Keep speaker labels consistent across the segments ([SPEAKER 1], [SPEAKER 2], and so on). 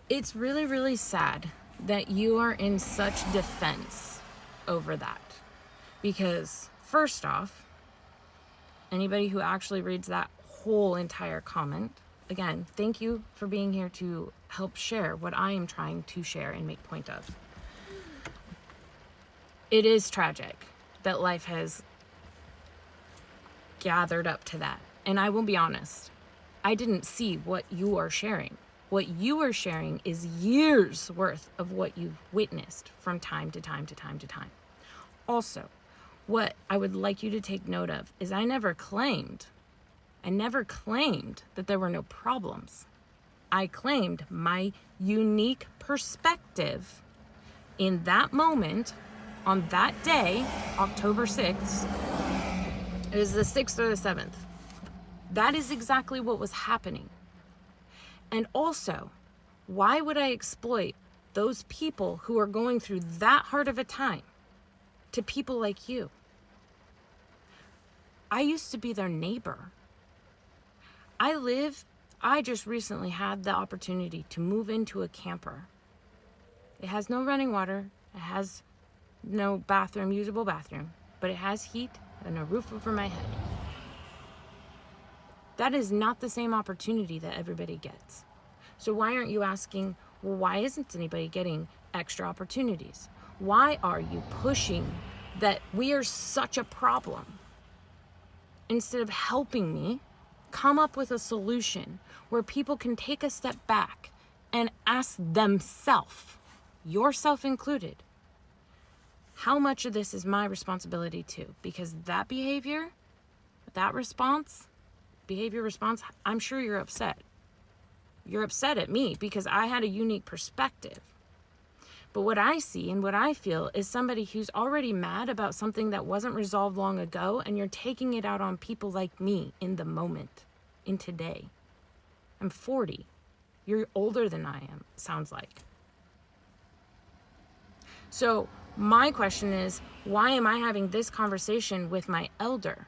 [SPEAKER 1] It's really, really sad that you are in such defense over that. Because, first off, anybody who actually reads that whole entire comment, again, thank you for being here to help share what I am trying to share and make point of. It is tragic that life has gathered up to that. And I will be honest, I didn't see what you are sharing. What you are sharing is years worth of what you've witnessed from time to time to time to time. Also, what I would like you to take note of is I never claimed that there were no problems. I claimed my unique perspective in that moment, on that day, October 6th. It was the 6th or the 7th. That is exactly what was happening. And also, why would I exploit those people who are going through that hard of a time to people like you? I used to be their neighbor. I just recently had the opportunity to move into a camper. It has no running water. It has no usable bathroom, but it has heat and a roof over my head. That is not the same opportunity that everybody gets. So why aren't you asking, well, why isn't anybody getting extra opportunities? Why are you pushing that we are such a problem instead of helping me come up with a solution where people can take a step back and ask themselves, yourself included, how much of this is my responsibility too? Because that behavior, that behavior response, I'm sure you're upset. You're upset at me because I had a unique perspective. But what I see and what I feel is somebody who's already mad about something that wasn't resolved long ago, and you're taking it out on people like me in the moment, in today. I'm 40. You're older than I am, sounds like. So my question is, why am I having this conversation with my elder,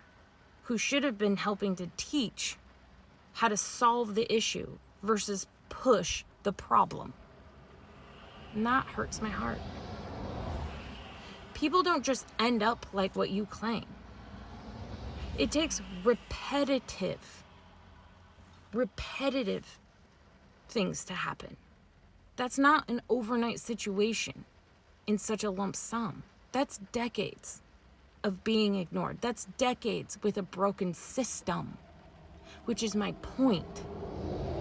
[SPEAKER 1] who should have been helping to teach how to solve the issue versus push the problem? And that hurts my heart. People don't just end up like what you claim. It takes repetitive things to happen. That's not an overnight situation in such a lump sum. That's decades of being ignored. That's decades with a broken system, which is my point.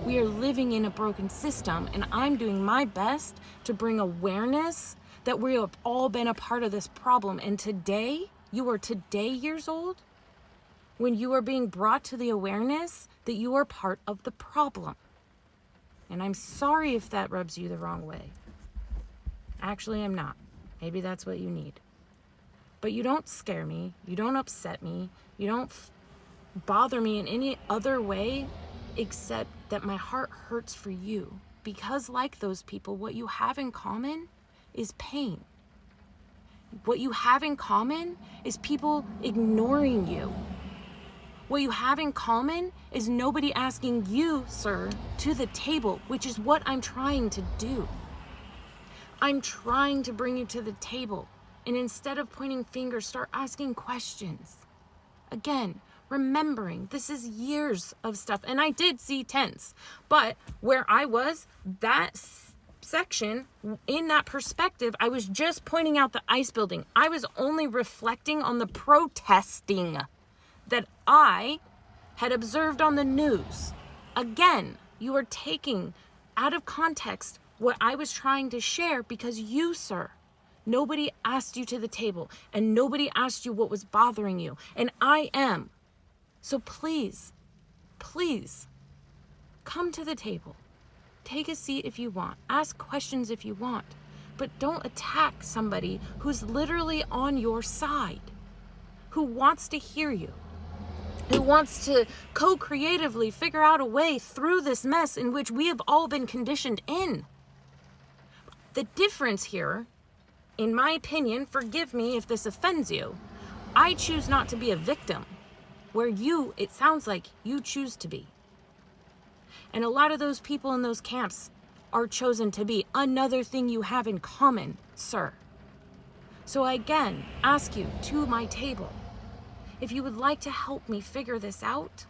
[SPEAKER 1] We are living in a broken system, and I'm doing my best to bring awareness that we have all been a part of this problem. And today, you are years old when you are being brought to the awareness that you are part of the problem. And I'm sorry if that rubs you the wrong way. Actually, I'm not. Maybe that's what you need. But you don't scare me. You don't upset me. You don't bother me in any other way except that my heart hurts for you. Because like those people, what you have in common is pain. What you have in common is people ignoring you. What you have in common is nobody asking you, sir, to the table, which is what I'm trying to do. I'm trying to bring you to the table. And instead of pointing fingers, start asking questions. Again, remembering this is years of stuff. And I did see tents, but where I was, that section, in that perspective, I was just pointing out the ice building. I was only reflecting on the protesting that I had observed on the news. Again, you are taking out of context what I was trying to share because you, sir, nobody asked you to the table and nobody asked you what was bothering you. And I am. So please, please come to the table. Take a seat if you want. Ask questions if you want. But don't attack somebody who's literally on your side, who wants to hear you, who wants to co-creatively figure out a way through this mess in which we have all been conditioned in. The difference here, in my opinion, forgive me if this offends you, I choose not to be a victim, where you, it sounds like you choose to be. And a lot of those people in those camps are chosen to be. Another thing you have in common, sir. So I again ask you to my table, if you would like to help me figure this out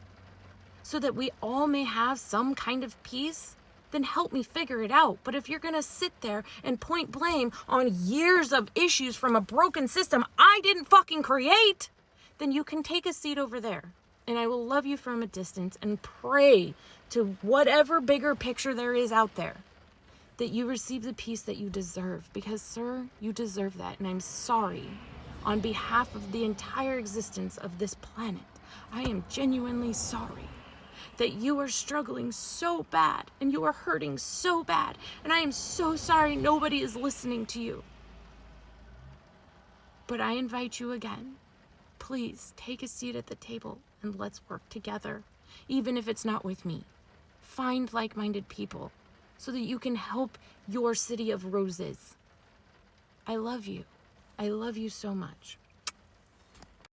[SPEAKER 1] so that we all may have some kind of peace, then help me figure it out. But if you're gonna sit there and point blame on years of issues from a broken system I didn't fucking create, then you can take a seat over there. And I will love you from a distance and pray to whatever bigger picture there is out there that you receive the peace that you deserve. Because, sir, you deserve that. And I'm sorry on behalf of the entire existence of this planet. I am genuinely sorry that you are struggling so bad and you are hurting so bad. And I am so sorry nobody is listening to you. But I invite you again, please take a seat at the table and let's work together, even if it's not with me. Find like-minded people so that you can help your city of roses. I love you. I love you so much.